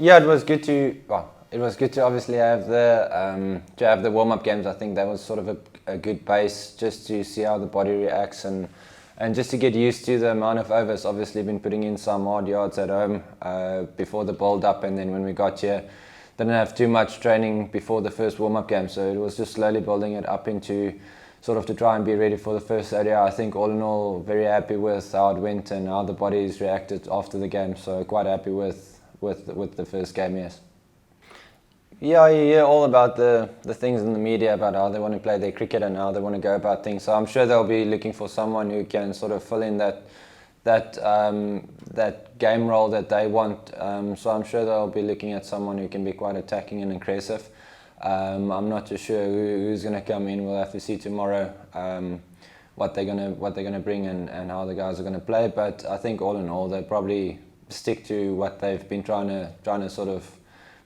Yeah, it was good to obviously have the warm-up games. I think that was sort of a good base just to see how the body reacts and just to get used to the amount of overs. Obviously been putting in some hard yards at home before the build-up, and then when we got here, didn't have too much training before the first warm-up game, so it was just slowly building it up into sort of to try and be ready for the first ODI. I think all in all, very happy with how it went and how the bodies reacted after the game, so quite happy with the first game, yes. Yeah, you hear all about the things in the media about how they want to play their cricket and how they want to go about things. So I'm sure they'll be looking for someone who can sort of fill in that game role that they want. So I'm sure they'll be looking at someone who can be quite attacking and aggressive. I'm not too sure who's going to come in. We'll have to see tomorrow what they're gonna bring and how the guys are going to play. But I think all in all, they'll probably stick to what they've been trying to sort of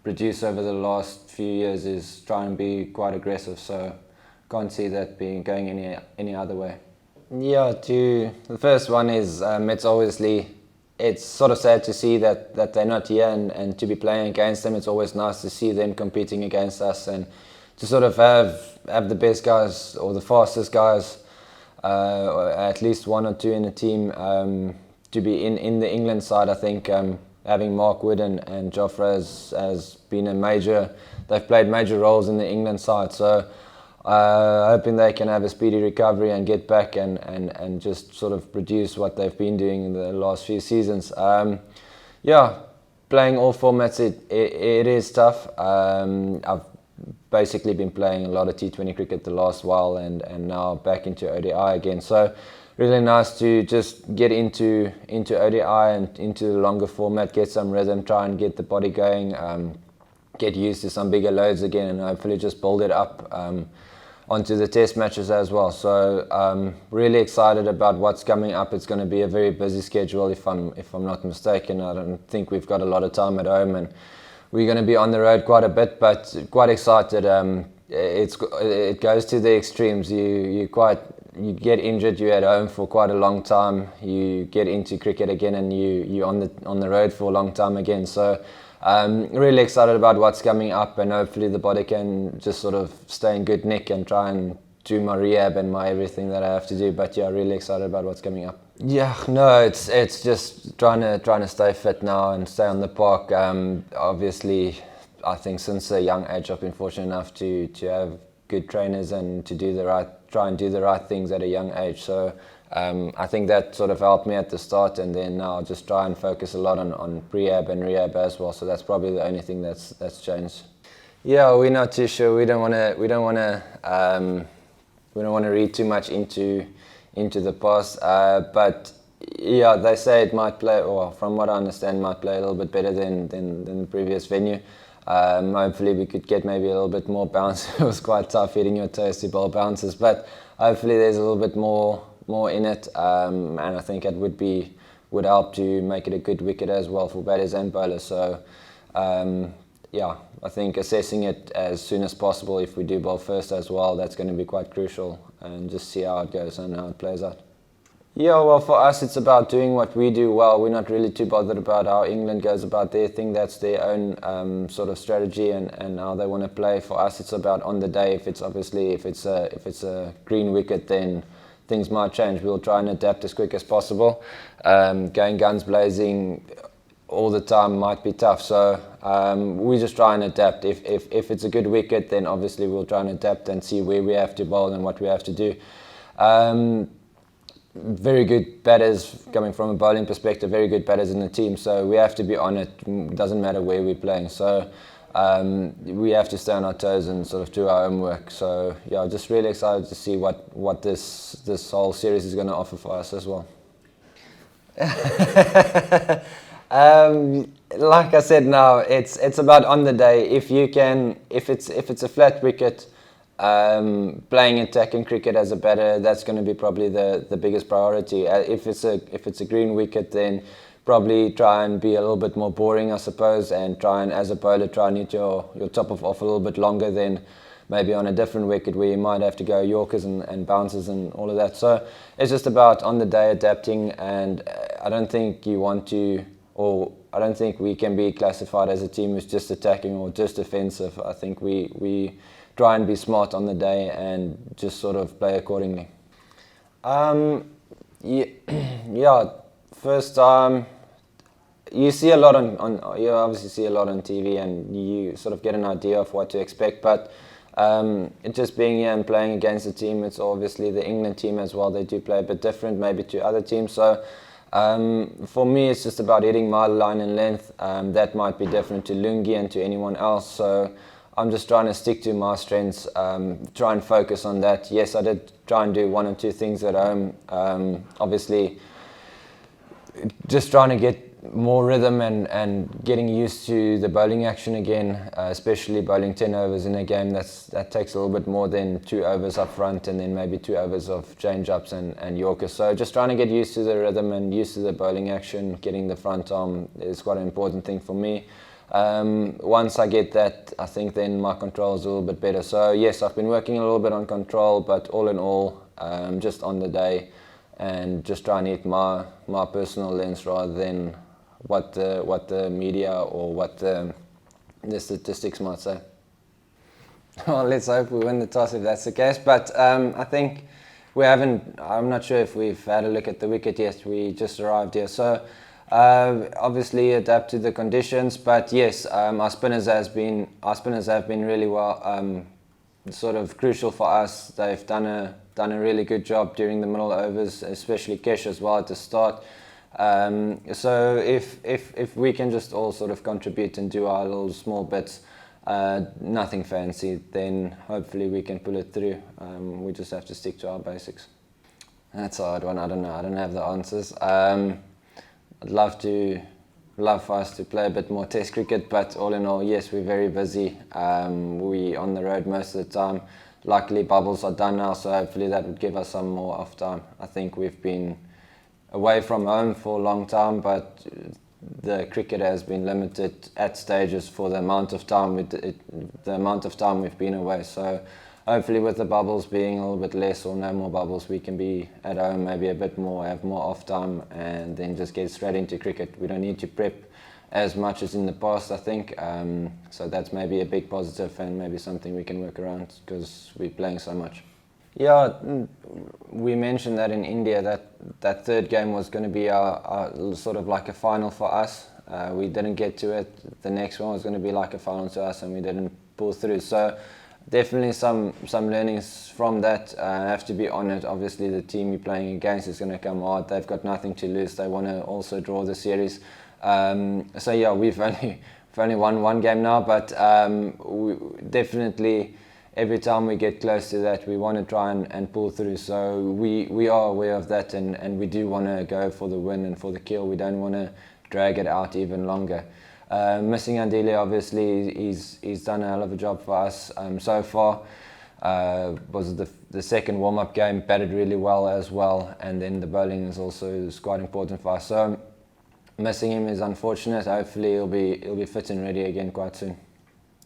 produce over the last few years, is try and be quite aggressive. So can't see that going any other way. Yeah, the first one is it's sort of sad to see that they're not here and to be playing against them. It's always nice to see them competing against us and to sort of have the best guys or the fastest guys, or at least one or two in the team, to be in the England side. I think having Mark Wood and Jofra has been they've played major roles in the England side. So hoping they can have a speedy recovery and get back and just sort of produce what they've been doing in the last few seasons. Yeah, playing all formats, it is tough. I've basically been playing a lot of T20 cricket the last while and now back into ODI again. So really nice to just get into ODI and into the longer format, get some rhythm, try and get the body going, get used to some bigger loads again, and hopefully just build it up onto the test matches as well. So really excited about what's coming up. It's going to be a very busy schedule if I'm not mistaken. I don't think we've got a lot of time at home and we're going to be on the road quite a bit, but quite excited. It goes to the extremes. You get injured, you're at home for quite a long time, you get into cricket again and you're on the road for a long time again. So really excited about what's coming up, and hopefully the body can just sort of stay in good nick and try and do my rehab and my everything that I have to do. But yeah, really excited about what's coming up. Yeah, no, it's just trying to stay fit now and stay on the park. Obviously, I think since a young age I've been fortunate enough to have good trainers and to try and do the right things at a young age. So I think that sort of helped me at the start, and then now I'll just try and focus a lot on prehab and rehab as well. So that's probably the only thing that's changed. Yeah, we're not too sure. We don't want to read too much into the past. But yeah, they say it might play, or from what I understand, might play a little bit better than the previous venue. Hopefully we could get maybe a little bit more bounce. It was quite tough hitting your toes to bowl bounces, but hopefully there's a little bit more in it, and I think it would help to make it a good wicket as well for batters and bowlers. So yeah, I think assessing it as soon as possible, if we do bowl first as well, that's going to be quite crucial, and just see how it goes and how it plays out. Yeah, well, for us it's about doing what we do well. We're not really too bothered about how England goes about their thing. That's their own sort of strategy and how they want to play. For us, it's about on the day. If it's a green wicket, then things might change. We'll try and adapt as quick as possible. Going guns blazing all the time might be tough, so we just try and adapt. If it's a good wicket, then obviously we'll try and adapt and see where we have to bowl and what we have to do. Very good batters, coming from a bowling perspective, very good batters in the team, so we have to be on it. It doesn't matter where we're playing, so we have to stay on our toes and sort of do our homework. So yeah, just really excited to see what this whole series is going to offer for us as well. Like I said, now it's about on the day. If it's a flat wicket, playing attacking cricket as a batter, that's going to be probably the biggest priority. If it's a green wicket, then probably try and be a little bit more boring, I suppose, and try and, as a bowler, try and hit your top off a little bit longer than maybe on a different wicket where you might have to go Yorkers and bounces and all of that. So it's just about on the day adapting, and I don't think you want to, or don't think we can be classified as a team who's just attacking or just defensive. I think we try and be smart on the day and just sort of play accordingly. Yeah, first time. You see a lot you obviously see a lot on TV, and you sort of get an idea of what to expect. But it just being here and playing against the team, it's obviously the England team as well. They do play a bit different, maybe to other teams. So for me, it's just about hitting my line and length. That might be different to Lungi and to anyone else. So I'm just trying to stick to my strengths, try and focus on that. Yes, I did try and do one or two things at home. Obviously, just trying to get more rhythm and getting used to the bowling action again, especially bowling 10 overs in a game. That takes a little bit more than 2 overs up front and then maybe 2 overs of change-ups and Yorkers. So just trying to get used to the rhythm and used to the bowling action. Getting the front arm is quite an important thing for me. Once I get that, I think then my control is a little bit better. So yes, I've been working a little bit on control, but all in all, just on the day and just trying to hit my personal lengths rather than what the media or what the statistics might say. Well, let's hope we win the toss if that's the case. But I think we haven't. I'm not sure if we've had a look at the wicket yet. We just arrived here, so obviously adapt to the conditions. But yes, our spinners have been really well. Sort of crucial for us. They've done a really good job during the middle overs, especially Kesh as well at the start. So if we can just all sort of contribute and do our little small bits, nothing fancy, then hopefully we can pull it through. We just have to stick to our basics. That's a hard one. I don't know. I don't have the answers. I'd love for us to play a bit more Test cricket, but all in all, yes, we're very busy. We on the road most of the time. Luckily, bubbles are done now, so hopefully that would give us some more off time. I think we've been away from home for a long time, but the cricket has been limited at stages for the amount of time we've been away. So hopefully with the bubbles being a little bit less or no more bubbles, we can be at home maybe a bit more, have more off time, and then just get straight into cricket. We don't need to prep as much as in the past, I think. So that's maybe a big positive and maybe something we can work around because we're playing so much. Yeah, we mentioned that in India that third game was going to be our sort of like a final for us. We didn't get to it. The next one was going to be like a final to us, and we didn't pull through. So definitely some learnings from that. Have to be honoured. Obviously, the team you're playing against is going to come hard. They've got nothing to lose. They want to also draw the series. So yeah, we've only won one game now, but we definitely. Every time we get close to that, we want to try and pull through. So we are aware of that, and we do want to go for the win and for the kill. We don't want to drag it out even longer. Missing Andile, obviously, he's done a hell of a job for us so far. Was the second warm-up game, batted really well as well, and then the bowling is also quite important for us. So missing him is unfortunate. Hopefully he'll be fit and ready again quite soon.